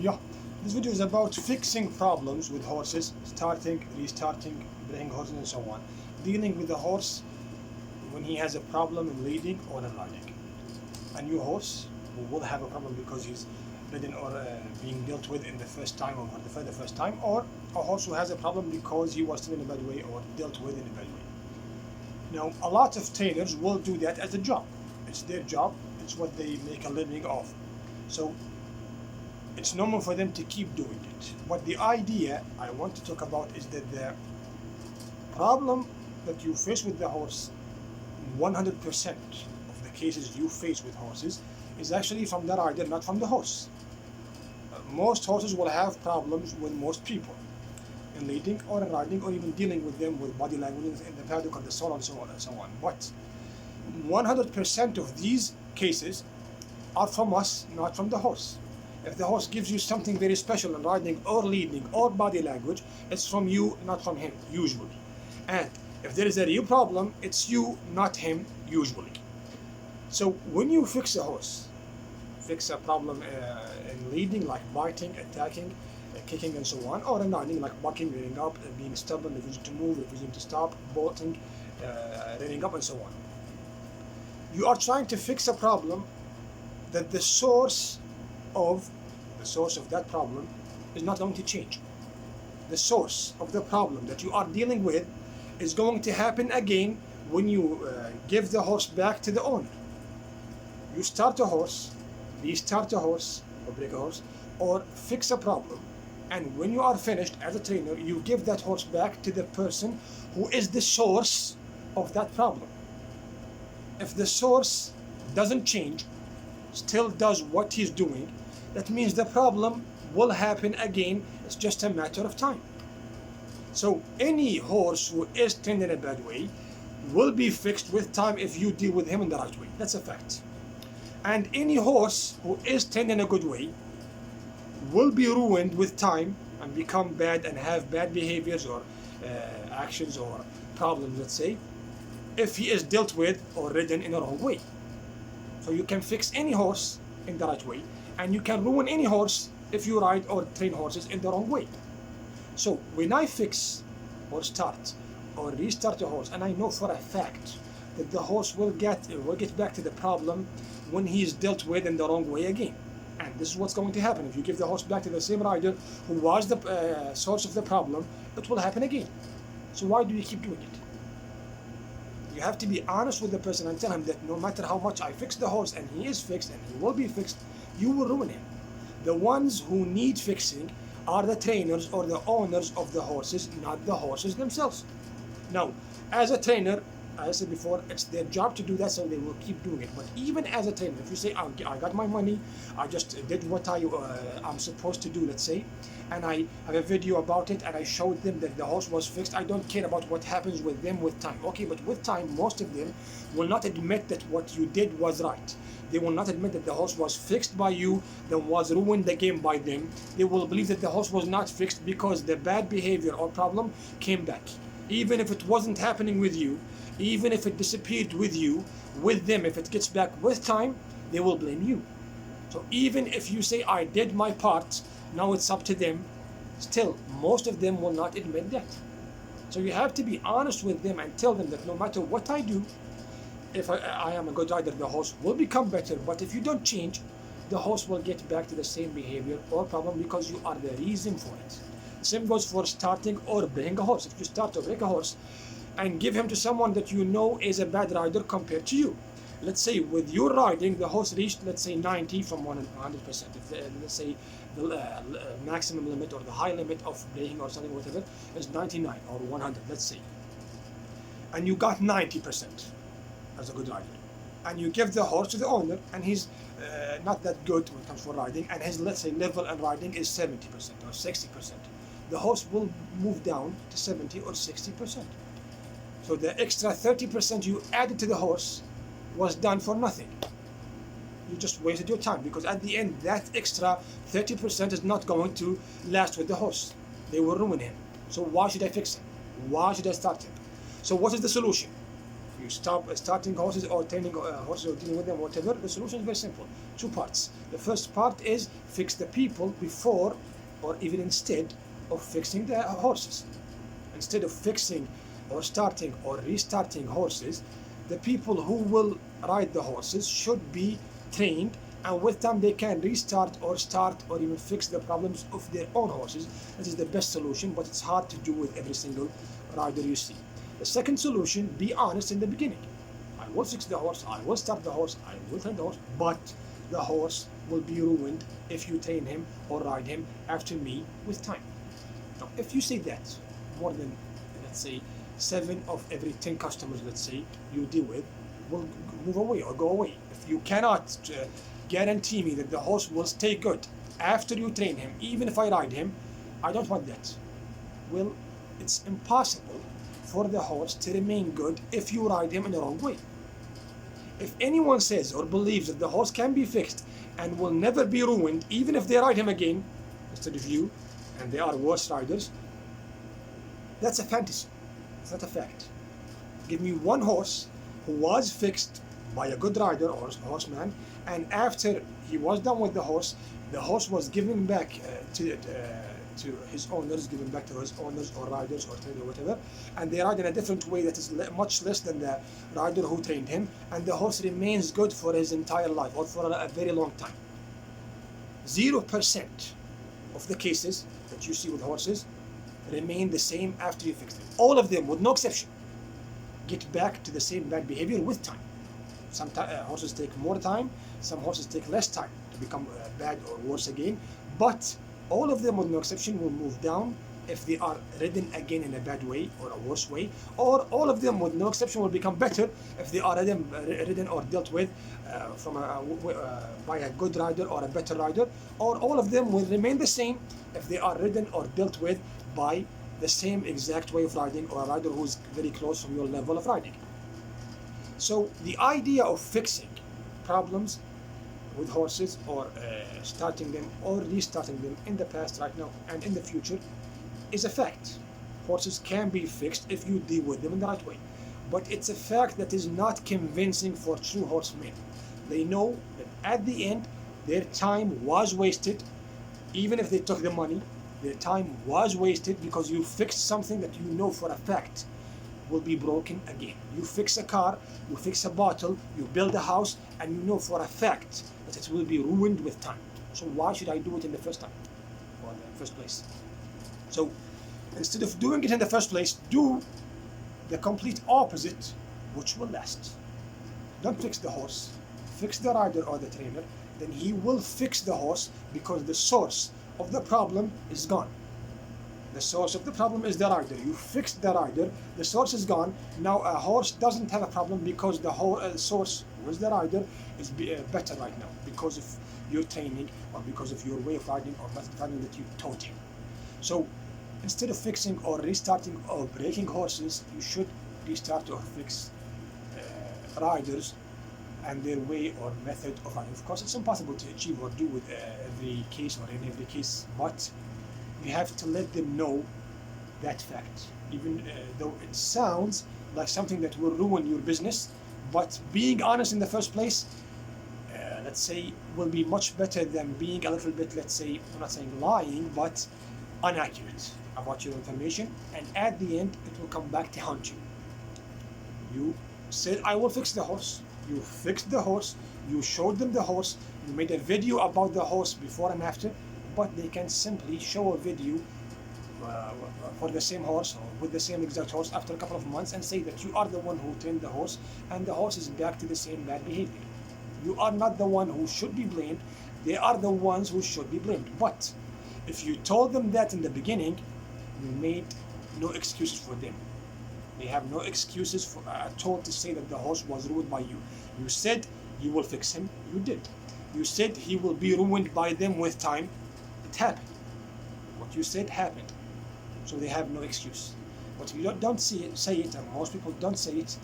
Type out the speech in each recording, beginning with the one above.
Yeah, this video is about fixing problems with horses, starting, restarting, bringing horses and so on. Dealing with the horse when he has a problem in leading or in riding. A new horse who will have a problem because he's ridden or being dealt with in the first time or for the first time, or a horse who has a problem because he was trained in a bad way or dealt with in a bad way. Now, a lot of trainers will do that as a job. It's their job, it's what they make a living of. So it's normal for them to keep doing it. But the idea I want to talk about is that the problem that you face with the horse, 100% of the cases you face with horses, is actually from the rider, not from the horse. Most horses will have problems with most people in leading or in riding, or even dealing with them with body language in the paddock or the stall and so on and so on. But 100% of these cases are from us, not from the horse. If the horse gives you something very special in riding or leading or body language, it's from you, not from him, usually. And if there is a real problem, it's you, not him, usually. So when you fix a horse, fix a problem in leading, like biting, attacking, kicking and so on, or in riding, like bucking, rearing up, being stubborn, refusing to move, refusing to stop, bolting, rearing up and so on. You are trying to fix a problem that the source of that problem is not going to change. The source of the problem that you are dealing with is going to happen again when you give the horse back to the owner. You start a horse, restart a horse, or break a horse, or fix a problem, and when you are finished as a trainer, you give that horse back to the person who is the source of that problem. If the source doesn't change, still does what he's doing, that means the problem will happen again. It's just a matter of time. So any horse who is trained in a bad way will be fixed with time if you deal with him in the right way. That's a fact. And any horse who is trained in a good way will be ruined with time and become bad and have bad behaviors or actions or problems, let's say, if he is dealt with or ridden in a wrong way. So you can fix any horse in the right way, and you can ruin any horse if you ride or train horses in the wrong way. So when I fix or start or restart a horse, and I know for a fact that the horse will get back to the problem when he is dealt with in the wrong way again. And this is what's going to happen. If you give the horse back to the same rider who was the source of the problem, it will happen again. So why do you keep doing it? You have to be honest with the person and tell him that no matter how much I fix the horse, and he is fixed and he will be fixed, you will ruin him. The ones who need fixing are the trainers or the owners of the horses, not the horses themselves. Now, as a trainer, as I said before, it's their job to do that, so they will keep doing it. But even as a trainer, if you say, I got my money, I just did what I'm supposed to do, let's say, and I have a video about it and I showed them that the horse was fixed, I don't care about what happens with them with time. Okay, but with time, most of them will not admit that what you did was right. They will not admit that the horse was fixed by you, that was ruined the game by them. They will believe that the horse was not fixed because the bad behavior or problem came back. Even if it wasn't happening with you, even if it disappeared with you, with them, if it gets back with time, they will blame you. So even if you say, I did my part, now it's up to them, still, most of them will not admit that. So you have to be honest with them and tell them that no matter what I do, if I am a good rider, the horse will become better. But if you don't change, the horse will get back to the same behavior or problem because you are the reason for it. Same goes for starting or breaking a horse. If you start or break a horse and give him to someone that you know is a bad rider compared to you, let's say with your riding, the horse reached, let's say 90 from 100%. If let's say the maximum limit or the high limit of breaking or something, whatever, is 99 or 100, let's say, and you got 90% as a good rider, and you give the horse to the owner, and he's not that good when it comes for riding, and his, let's say, level in riding is 70% or 60%, the horse will move down to 70 or 60%. So the extra 30% you added to the horse was done for nothing. You just wasted your time, because at the end that extra 30% is not going to last with the horse. They will ruin him. So why should I fix him? Why should I start him? So what is the solution? You you stop starting horses or training horses or dealing with them, whatever, the solution is very simple. Two parts. The first part is fix the people before or even instead of fixing the horses. Instead of fixing or starting or restarting horses, the people who will ride the horses should be trained, and with time they can restart or start or even fix the problems of their own horses. That is the best solution, but it's hard to do with every single rider you see. The second solution, be honest in the beginning. I will fix the horse, I will start the horse, I will train the horse, but the horse will be ruined if you train him or ride him after me with time. Now, if you say that, more than, let's say, 7 of every 10 customers, let's say, you deal with, will move away or go away. If you cannot guarantee me that the horse will stay good after you train him, even if I ride him, I don't want that. Well, it's impossible for the horse to remain good if you ride him in the wrong way. If anyone says or believes that the horse can be fixed and will never be ruined, even if they ride him again instead of you, and they are worse riders, that's a fantasy. It's not a fact. Give me one horse who was fixed by a good rider or horseman, and after he was done with the horse was given back to his owners, given back to his owners or riders or trainer or whatever, and they ride in a different way that is much less than the rider who trained him, and the horse remains good for his entire life or for a very long time. 0% of the cases that you see with horses remain the same after you fix them. All of them, with no exception, get back to the same bad behavior with time. Some horses take more time, some horses take less time to become bad or worse again, but all of them, with no exception, will move down if they are ridden again in a bad way or a worse way, or all of them, with no exception, will become better if they are ridden or dealt with by a good rider or a better rider, or all of them will remain the same if they are ridden or dealt with by the same exact way of riding or a rider who is very close from your level of riding. So the idea of fixing problems with horses or starting them or restarting them in the past, right now, and in the future is a fact. Horses can be fixed if you deal with them in the right way. But it's a fact that is not convincing for true horsemen. They know that at the end, their time was wasted. Even if they took the money, their time was wasted because you fixed something that you know for a fact will be broken again. You fix a car, you fix a bottle, you build a house, and you know for a fact that it will be ruined with time. So why should I do it in the first time or in the first place? So instead of doing it in the first place, do the complete opposite, which will last. Don't fix the horse, fix the rider or the trainer, then he will fix the horse because the source of the problem is gone. The source of the problem is the rider. You fixed the rider, the source is gone. Now a horse doesn't have a problem because the whole source was the rider is better right now because of your training or because of your way of riding or method of riding that you taught him. So instead of fixing or restarting or breaking horses, you should restart or fix riders and their way or method of riding. Of course, it's impossible to achieve or do with every case or in every case, but you have to let them know that fact, even though it sounds like something that will ruin your business. But being honest in the first place, let's say, will be much better than being a little bit, let's say, I'm not saying lying, but inaccurate about your information, and at the end it will come back to haunt you. You said, I will fix the horse. You fixed the horse, you showed them the horse, you made a video about the horse before and after, but they can simply show a video for the same horse or with the same exact horse after a couple of months and say that you are the one who trained the horse and the horse is back to the same bad behavior. You are not the one who should be blamed, they are the ones who should be blamed. But if you told them that in the beginning, you made no excuses for them. They have no excuses at all to say that the horse was ruined by you. You said you will fix him, you did. You said he will be ruined by them with time, it happened. What you said happened. So they have no excuse. But if you don't say it, and most people don't say it,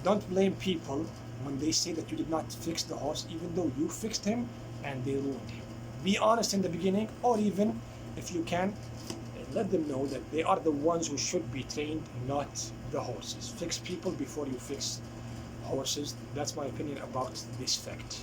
don't blame people when they say that you did not fix the horse, even though you fixed him and they ruined him. Be honest in the beginning, or even, if you can, let them know that they are the ones who should be trained, not the horses. Fix people before you fix horses. That's my opinion about this fact.